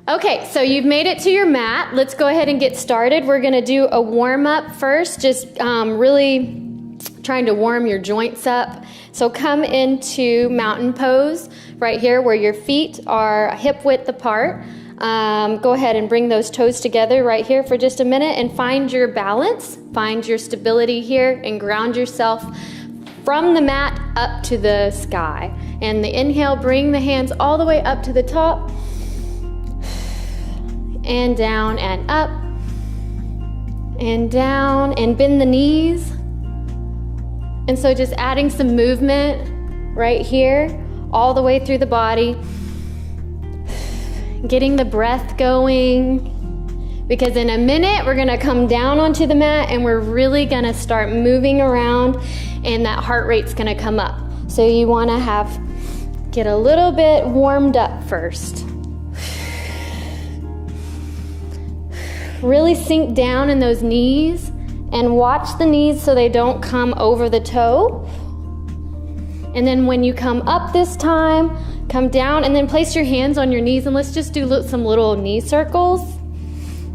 Okay, so you've made it to your mat. Let's go ahead and get started. We're going to do a warm-up first, just really trying to warm your joints up. So come into mountain pose right here where your feet are hip width apart. Go ahead and bring those toes together right here for just a minute and find your balance, find your stability here, and ground yourself from the mat up to the sky. And the inhale, bring the hands all the way up to the top and down and up and down, and bend the knees. And so just adding some movement right here all the way through the body, getting the breath going, because in a minute we're going to come down onto the mat and we're really going to start moving around, and that heart rate's going to come up. So you want to get a little bit warmed up first. Really sink down in those knees and watch the knees so they don't come over the toe. And then when you come up this time, come down and then place your hands on your knees, and let's just do some little knee circles.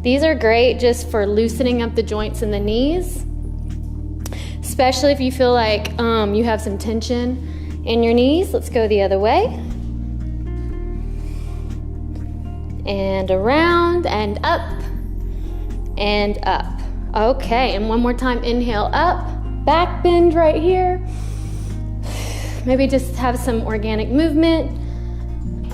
These are great just for loosening up the joints in the knees, especially if you feel like you have some tension in your knees. Let's go the other way. And around and up and up. Okay, and one more time, inhale up, back bend right here. Maybe just have some organic movement.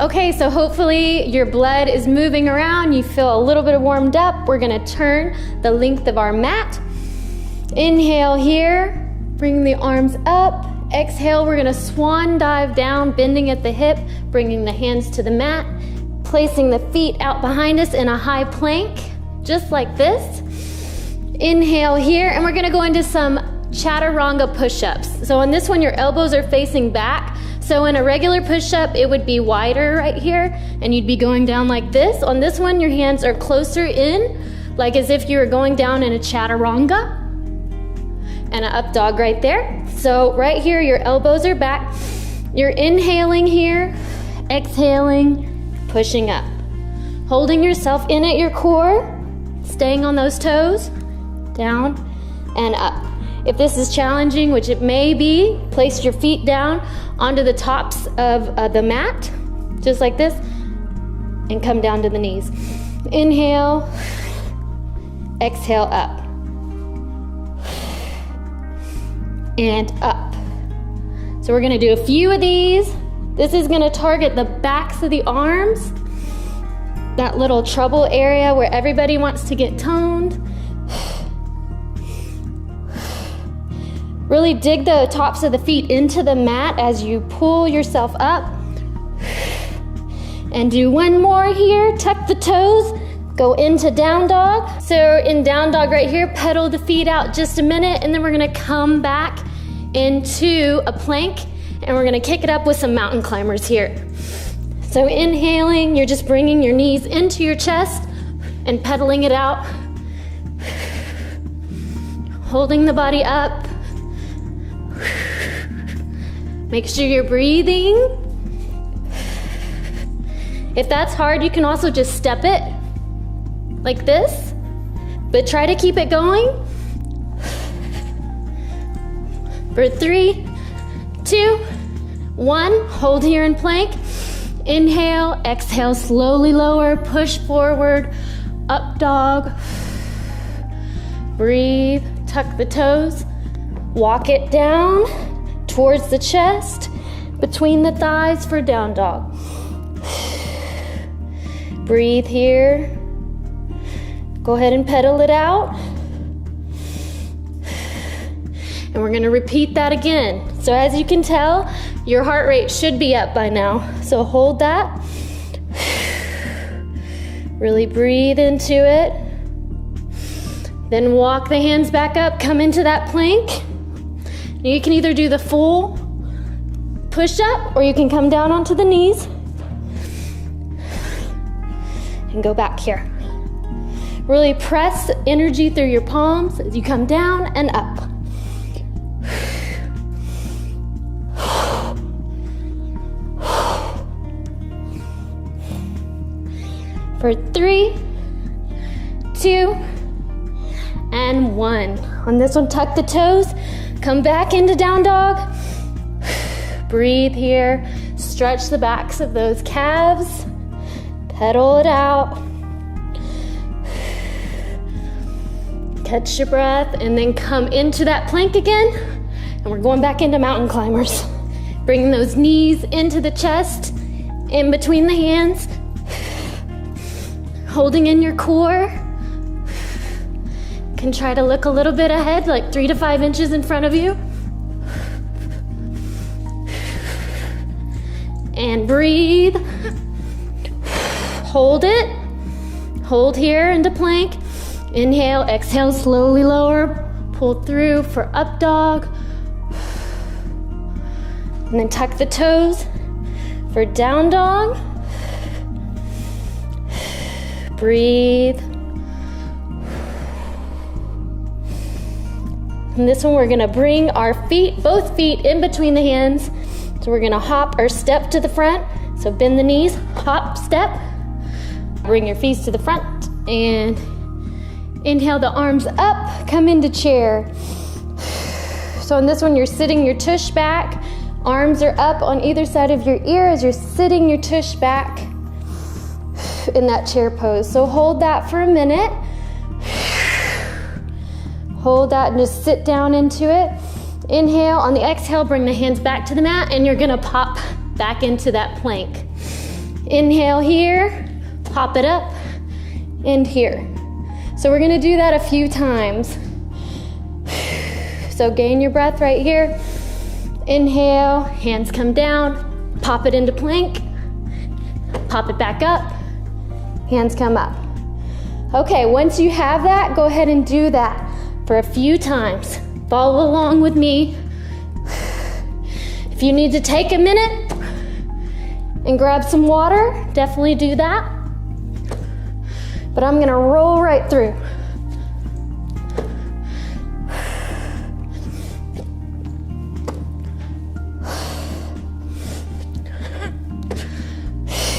Okay, so hopefully your blood is moving around. You feel a little bit warmed up. We're gonna turn the length of our mat. Inhale here, bring the arms up. Exhale, we're gonna swan dive down, bending at the hip, bringing the hands to the mat, placing the feet out behind us in a high plank, just like this. Inhale here, and we're gonna go into some chaturanga push-ups. So on this one, your elbows are facing back. So in a regular push-up, it would be wider right here, and you'd be going down like this. On this one, your hands are closer in, like as if you were going down in a chaturanga. And an up dog right there. So right here, your elbows are back. You're inhaling here, exhaling, pushing up. Holding yourself in at your core, staying on those toes, down and up. If this is challenging, which it may be, place your feet down onto the tops of the mat, just like this, and come down to the knees. Inhale, exhale up, and up. So we're gonna do a few of these. This is gonna target the backs of the arms, that little trouble area where everybody wants to get toned. Really dig the tops of the feet into the mat as you pull yourself up. And do one more here. Tuck the toes. Go into down dog. So in down dog right here, pedal the feet out just a minute, and then we're gonna come back into a plank, and we're gonna kick it up with some mountain climbers here. So inhaling, you're just bringing your knees into your chest and pedaling it out. Holding the body up. Make sure you're breathing. If that's hard, you can also just step it like this, but try to keep it going. For 3, 2, 1, hold here in plank. Inhale, exhale, slowly lower, push forward, up dog. Breathe, tuck the toes, walk it down towards the chest, between the thighs for down dog. Breathe here. Go ahead and pedal it out. And we're gonna repeat that again. So as you can tell, your heart rate should be up by now. So hold that. Really breathe into it. Then walk the hands back up, come into that plank. You can either do the full push-up or you can come down onto the knees and go back here. Really press energy through your palms as you come down and up. For 3, 2, and 1. On this one, tuck the toes, come back into down dog. Breathe here, stretch the backs of those calves, pedal it out. Catch your breath, and then come into that plank again, and we're going back into mountain climbers. Bring those knees into the chest, in between the hands, holding in your core. You can try to look a little bit ahead, like 3 to 5 inches in front of you. And breathe. Hold it. Hold here into plank. Inhale, exhale, slowly lower. Pull through for up dog. And then tuck the toes for down dog. Breathe. And this one, we're gonna bring our feet, both feet in between the hands. So we're gonna hop or step to the front. So bend the knees, hop, step. Bring your feet to the front and inhale the arms up, come into chair. So in this one, you're sitting your tush back. Arms are up on either side of your ear as you're sitting your tush back in that chair pose. So hold that for a minute. Hold that and just sit down into it. Inhale, on the exhale, bring the hands back to the mat, and you're gonna pop back into that plank. Inhale here, pop it up, and here. So we're gonna do that a few times. So gain your breath right here. Inhale, hands come down, pop it into plank, pop it back up, hands come up. Okay, once you have that, go ahead and do that for a few times. Follow along with me. If you need to take a minute and grab some water, definitely do that. But I'm gonna roll right through.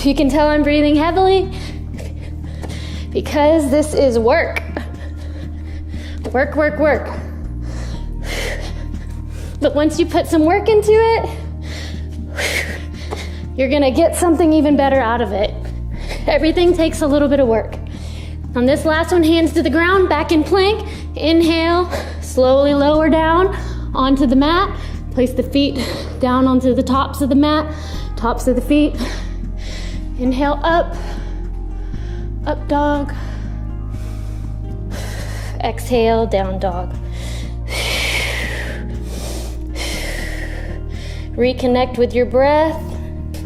You can tell I'm breathing heavily because this is work. Work, work, work. But once you put some work into it, you're gonna get something even better out of it. Everything takes a little bit of work. On this last one, hands to the ground, back in plank. Inhale, slowly lower down onto the mat. Place the feet down onto the tops of the mat, tops of the feet. Inhale up, up dog. Exhale, down dog. Reconnect with your breath.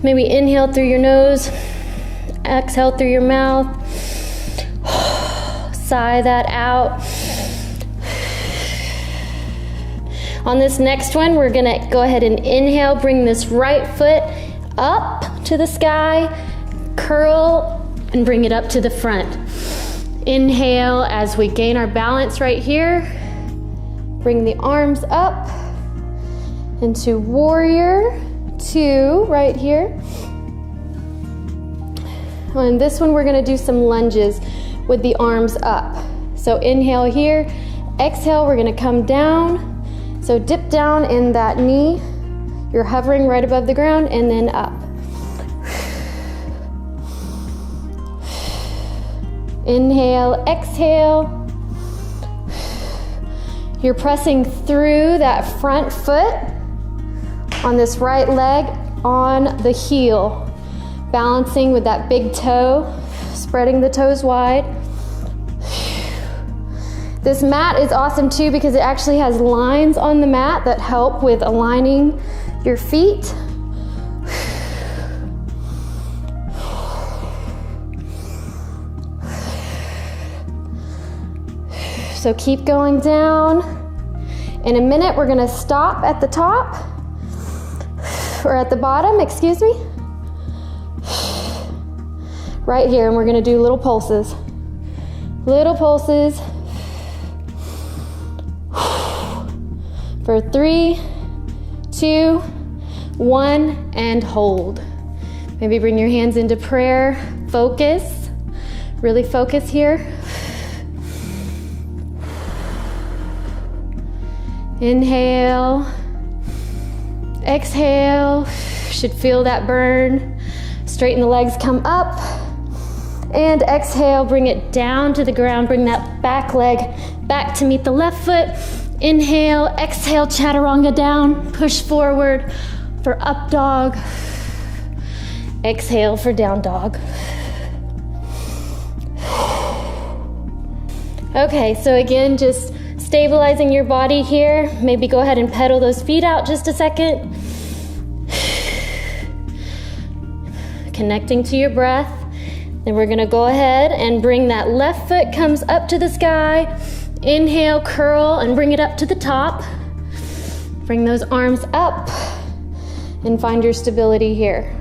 Maybe inhale through your nose, exhale through your mouth. Sigh that out. On this next one, we're gonna go ahead and inhale, bring this right foot up to the sky, curl, and bring it up to the front. Inhale as we gain our balance right here. Bring the arms up into warrior 2 right here. On this one, we're gonna do some lunges with the arms up. So inhale here, exhale, we're gonna come down. So dip down in that knee. You're hovering right above the ground, and then up. Inhale, exhale. You're pressing through that front foot on this right leg on the heel. Balancing with that big toe, spreading the toes wide. This mat is awesome too because it actually has lines on the mat that help with aligning your feet. So keep going down. In a minute, we're gonna stop at the top, or at the bottom, excuse me. Right here, and we're gonna do little pulses. Little pulses. For 3, 2, 1, and hold. Maybe bring your hands into prayer. Focus. Really focus here. Inhale. Exhale. Should feel that burn. Straighten the legs, come up. And exhale, bring it down to the ground. Bring that back leg back to meet the left foot. Inhale, exhale, chaturanga down. Push forward for up dog. Exhale for down dog. Okay, so again, just stabilizing your body here. Maybe go ahead and pedal those feet out just a second. Connecting to your breath. Then we're gonna go ahead and bring that left foot comes up to the sky. Inhale, curl, and bring it up to the top. Bring those arms up and find your stability here.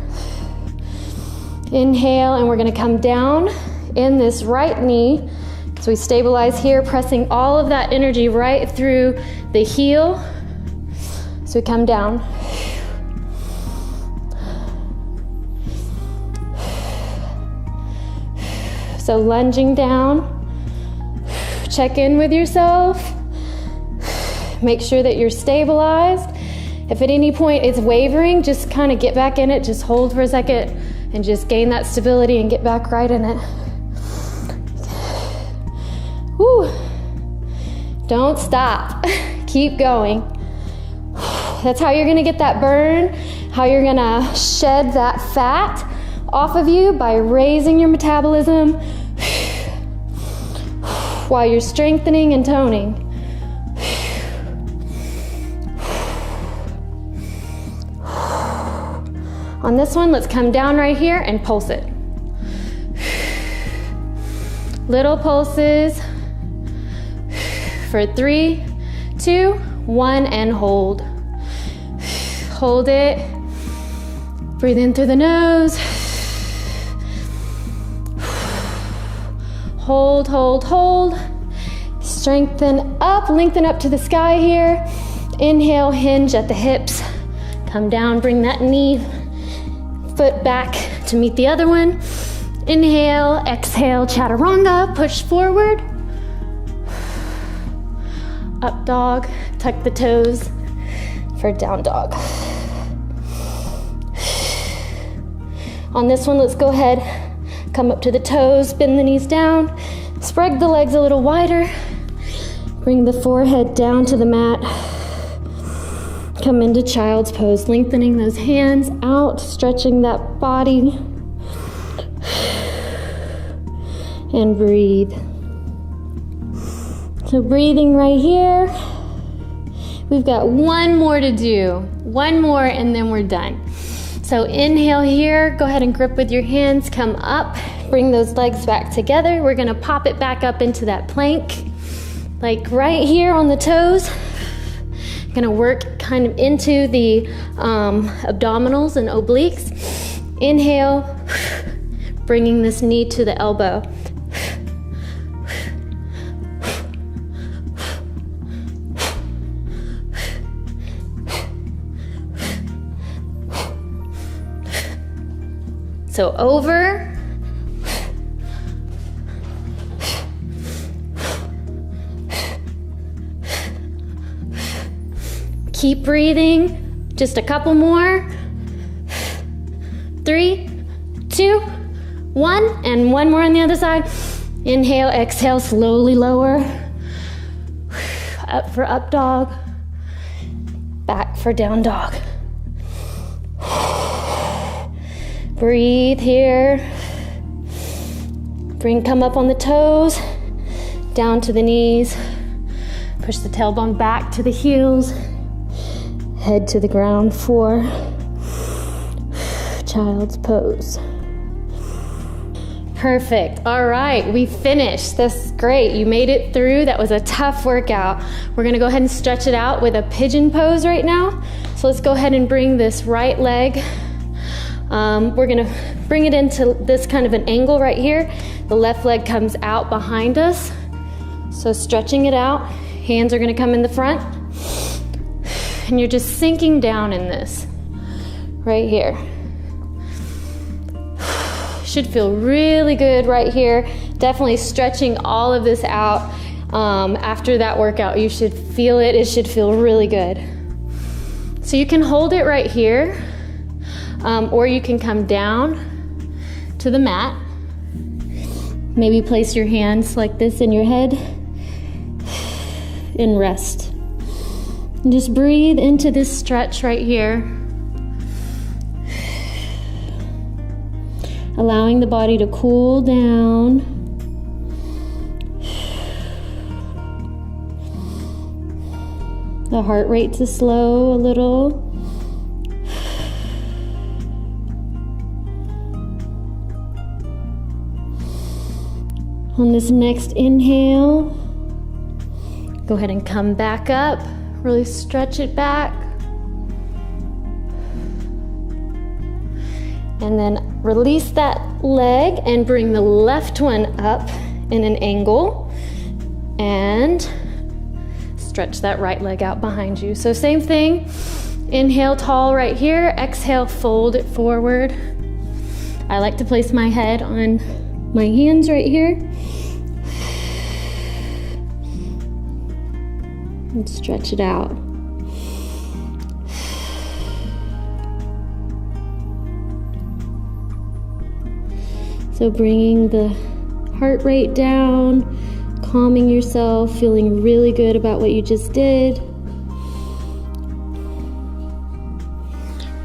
Inhale, and we're gonna come down in this right knee. So we stabilize here, pressing all of that energy right through the heel. So we come down. So lunging down. Check in with yourself. Make sure that you're stabilized. If at any point it's wavering, just kind of get back in it. Just hold for a second and just gain that stability and get back right in it. Whew. Don't stop. Keep going. That's how you're gonna get that burn, how you're gonna shed that fat off of you by raising your metabolism while you're strengthening and toning. On this one, let's come down right here and pulse it. Little pulses for 3, 2, 1, and hold. Hold it. Breathe in through the nose. Hold, hold, hold. Strengthen up, lengthen up to the sky here. Inhale, hinge at the hips. Come down, bring that knee, foot back to meet the other one. Inhale, exhale, chaturanga, push forward. Up dog, tuck the toes for down dog. On this one, let's go ahead, come up to the toes, bend the knees down, spread the legs a little wider, bring the forehead down to the mat, come into child's pose, lengthening those hands out, stretching that body, and breathe. So breathing right here. We've got one more to do. One more and then we're done. So inhale here, go ahead and grip with your hands, come up, bring those legs back together. We're gonna pop it back up into that plank, like right here on the toes. Gonna work kind of into the abdominals and obliques. Inhale, bringing this knee to the elbow. So over, keep breathing, just a couple more. 3, 2, 1, and one more on the other side. Inhale, exhale, slowly lower. Up for up dog, back for down dog. Breathe here. Come up on the toes, down to the knees. Push the tailbone back to the heels. Head to the ground for child's pose. Perfect. All right, we finished. That's great. You made it through. That was a tough workout. We're gonna go ahead and stretch it out with a pigeon pose right now. So let's go ahead and bring this right leg. We're gonna bring it into this kind of an angle right here. The left leg comes out behind us. So stretching it out. Hands are gonna come in the front. And you're just sinking down in this, right here. should feel really good right here. Definitely stretching all of this out. After that workout, you should feel it. It should feel really good. So you can hold it right here, or you can come down to the mat. Maybe place your hands like this in your head and rest. And just breathe into this stretch right here. Allowing the body to cool down. The heart rate to slow a little. On this next inhale, go ahead and come back up. Really stretch it back. And then release that leg and bring the left one up in an angle. And stretch that right leg out behind you. So same thing. Inhale tall right here. Exhale, fold it forward. I like to place my head on my hands right here. And stretch it out. So bringing the heart rate down, calming yourself, feeling really good about what you just did.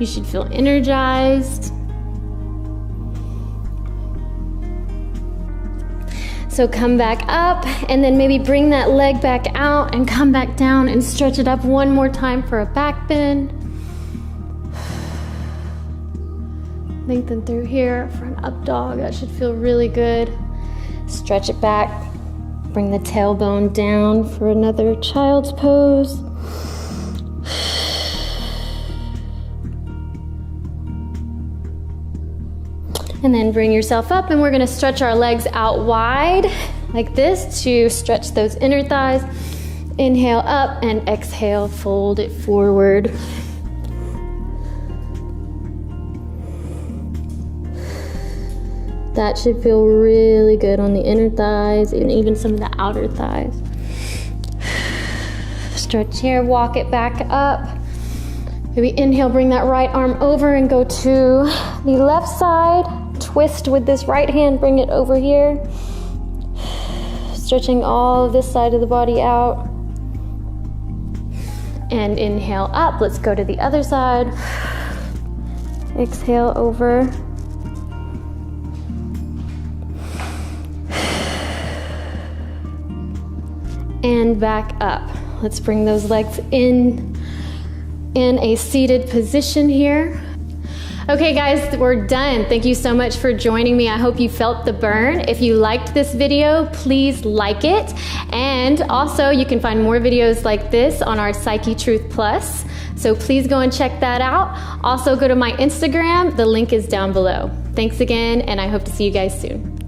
You should feel energized. So come back up and then maybe bring that leg back out and come back down and stretch it up one more time for a back bend. Lengthen through here for an up dog. That should feel really good. Stretch it back. Bring the tailbone down for another child's pose. And then bring yourself up, and we're gonna stretch our legs out wide like this to stretch those inner thighs. Inhale up and exhale, fold it forward. That should feel really good on the inner thighs and even some of the outer thighs. Stretch here, walk it back up. Maybe inhale, bring that right arm over and go to the left side. Twist with this right hand, bring it over here. Stretching all of this side of the body out. And inhale up, let's go to the other side. Exhale over. And back up. Let's bring those legs in a seated position here. Okay guys, we're done. Thank you so much for joining me. I hope you felt the burn. If you liked this video, please like it. And also you can find more videos like this on our Psyche Truth Plus. So please go and check that out. Also go to my Instagram. The link is down below. Thanks again, and I hope to see you guys soon.